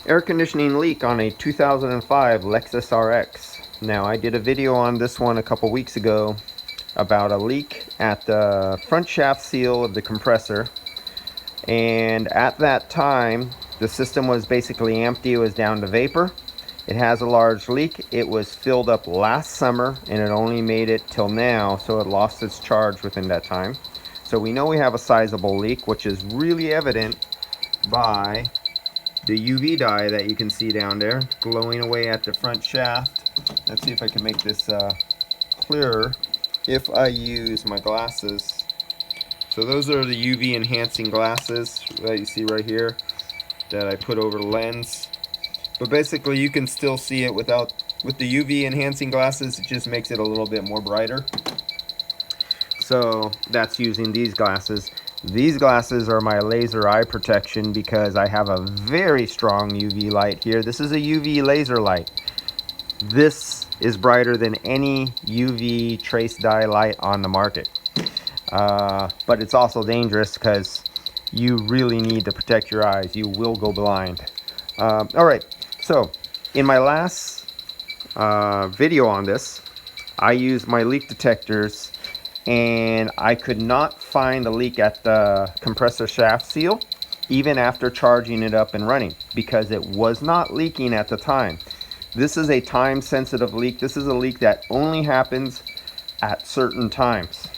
Air conditioning leak on a 2005 Lexus RX. Now, I did a video on this one a couple weeks ago about a leak at the front shaft seal of the compressor, and at that time the system was basically empty. It was down to vapor. It has a large leak. It was filled up last summer and it only made it till now, so it lost its charge within that time. So we know we have a sizable leak, which is really evident by the UV dye that you can see down there glowing away at the front shaft. Let's see if I can make this clearer if I use my glasses. So those are the UV enhancing glasses that you see right here that I put over the lens. But basically you can still see it with the UV enhancing glasses. It just makes it a little bit more brighter. So that's using these glasses. These glasses are my laser eye protection because I have a very strong UV light here. This is a UV laser light. This is brighter than any UV trace dye light on the market. But it's also dangerous because you really need to protect your eyes. You will go blind. Alright, so in my last video on this, I used my leak detectors and I could not find a leak at the compressor shaft seal even after charging it up and running because it was not leaking at the time. This is a time sensitive leak. This is a leak that only happens at certain times.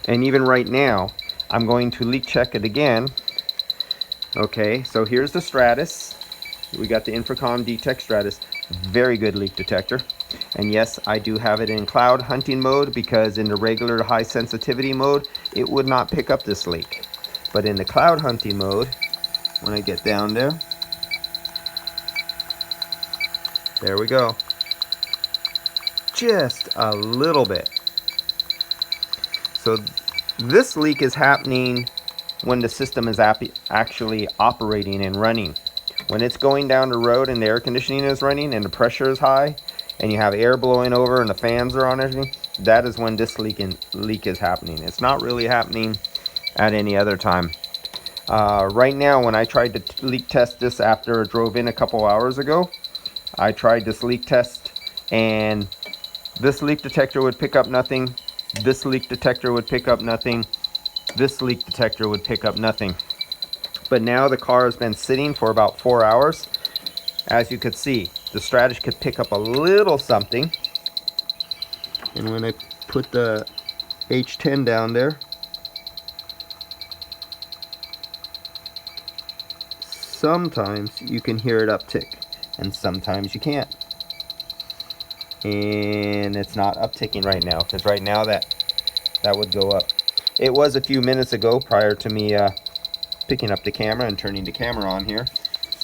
And even right now, I'm going to leak check it again. Okay, so here's the Stratus. We got the Infracom Detect Stratus. Very good leak detector. And yes, I do have it in cloud hunting mode because in the regular high sensitivity mode, it would not pick up this leak. But in the cloud hunting mode, when I get down there we go. Just a little bit. So this leak is happening when the system is actually operating and running. When it's going down the road and the air conditioning is running and the pressure is high and you have air blowing over and the fans are on everything, that is when this leak is happening. It's not really happening at any other time. Right now, when I tried to leak test this after it drove in a couple hours ago, I tried this leak test and this leak detector would pick up nothing. This leak detector would pick up nothing. This leak detector would pick up nothing. But now the car has been sitting for about 4 hours. As you could see, the Stratus could pick up a little something. And when I put the H10 down there, sometimes you can hear it uptick and sometimes you can't. And it's not upticking right now because right now that would go up. It was a few minutes ago prior to me picking up the camera and turning the camera on here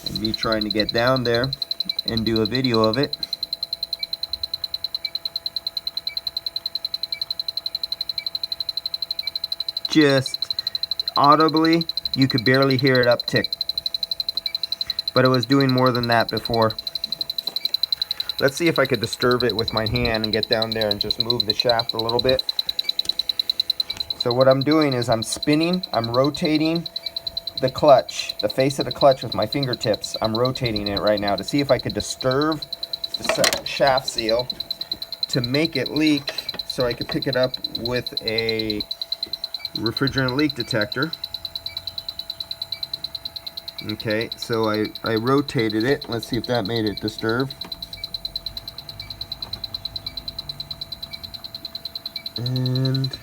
and me trying to get down there and do a video of it. Just audibly, you could barely hear it uptick, but it was doing more than that before. Let's see if I could disturb it with my hand and get down there and just move the shaft a little bit. So what I'm doing is I'm spinning, I'm rotating the clutch, the face of the clutch with my fingertips. I'm rotating it right now to see if I could disturb the shaft seal to make it leak so I could pick it up with a refrigerant leak detector. Okay, so I rotated it. Let's see if that made it disturb. And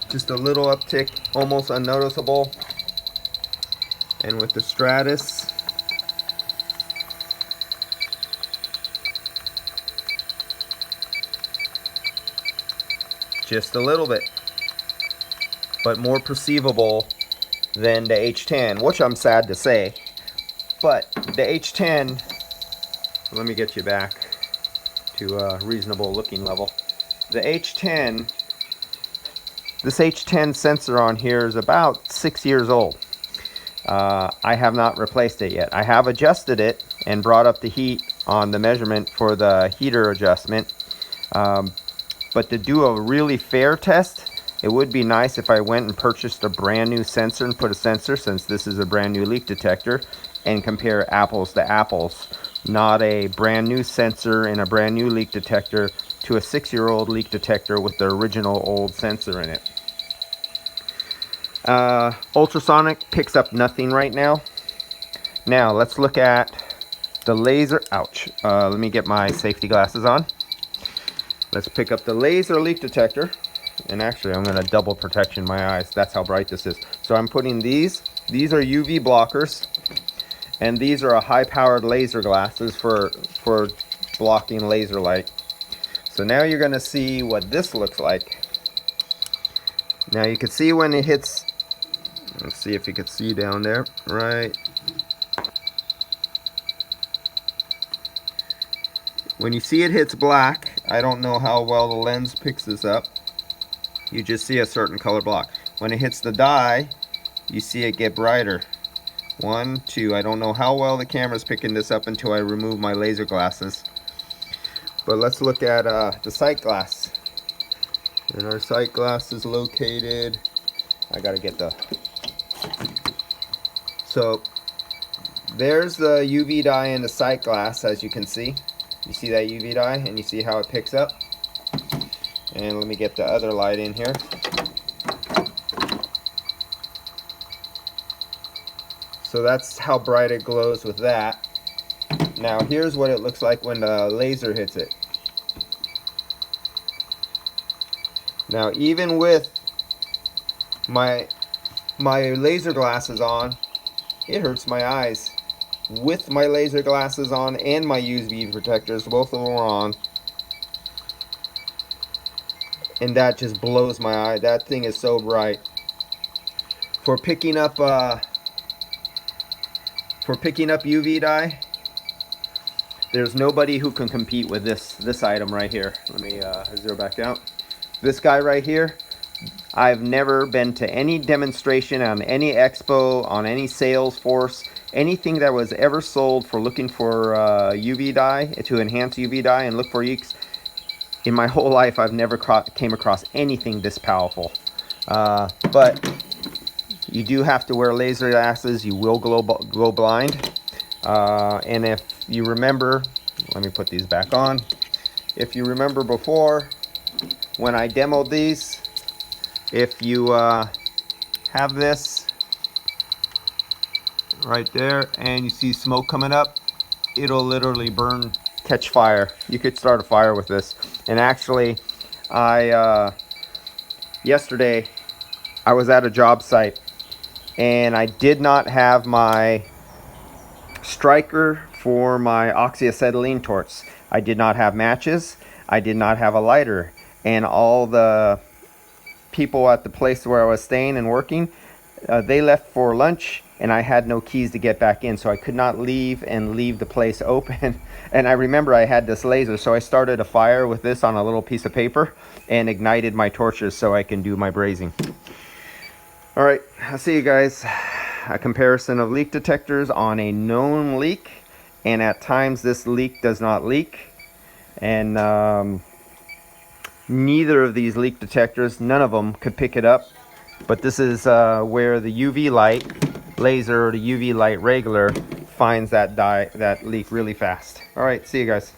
just a little uptick, almost unnoticeable. And with the Stratus, just a little bit, but more perceivable than the H10, which I'm sad to say. But the H10, let me get you back to a reasonable looking level. The H10, this H10 sensor on here is about 6 years old. I have not replaced it yet. I have adjusted it and brought up the heat on the measurement for the heater adjustment. But to do a really fair test, It would be nice if I went and purchased a brand new sensor and put a sensor, since this is a brand new leak detector, and compare apples to apples. Not a brand new sensor and a brand new leak detector to a 6-year-old leak detector with the original old sensor in it. Ultrasonic picks up nothing right now. Now let's look at the laser. Ouch. Let me get my safety glasses on. Let's pick up the laser leak detector. And actually, I'm going to double protection my eyes. That's how bright this is. So I'm putting these. These are UV blockers. And these are a high-powered laser glasses for blocking laser light. So now you're going to see what this looks like. Now you can see when it hits. Let's see if you can see down there. Right. When you see it hits black, I don't know how well the lens picks this up. You just see a certain color block. When it hits the dye, you see it get brighter. 1, 2. I don't know how well the camera's picking this up until I remove my laser glasses. But let's look at the sight glass. And our sight glass is located. I gotta get the. So there's the UV dye in the sight glass, as you can see. You see that UV dye, and you see how it picks up. And let me get the other light in here. So that's how bright it glows with that. Now here's what it looks like when the laser hits it. Now even with my laser glasses on, it hurts my eyes. With my laser glasses on and my UV protectors, both of them are on, and that just blows my eye. That thing is so bright. For picking up UV dye, there's nobody who can compete with this item right here. Let me zero back out. This guy right here, I've never been to any demonstration on any expo, on any sales force, anything that was ever sold for looking for UV dye, to enhance UV dye and look for leaks. In my whole life, I've never came across anything this powerful. But you do have to wear laser glasses. You will go blind. And if you remember, let me put these back on. If you remember before, when I demoed these, if you have this right there and you see smoke coming up, it'll literally catch fire. You could start a fire with this. And actually, yesterday I was at a job site and I did not have my striker for my oxyacetylene torch. I did not have matches. I did not have a lighter. And all the people at the place where I was staying and working, they left for lunch, and I had no keys to get back in, so I could not leave the place open. And I remember I had this laser, so I started a fire with this on a little piece of paper and ignited my torches so I can do my brazing. All right, I'll see you guys. A comparison of leak detectors on a known leak, and at times this leak does not leak. And neither of these leak detectors, none of them could pick it up. But this is where the UV light laser or the UV light regular finds that leak really fast. All right, see you guys.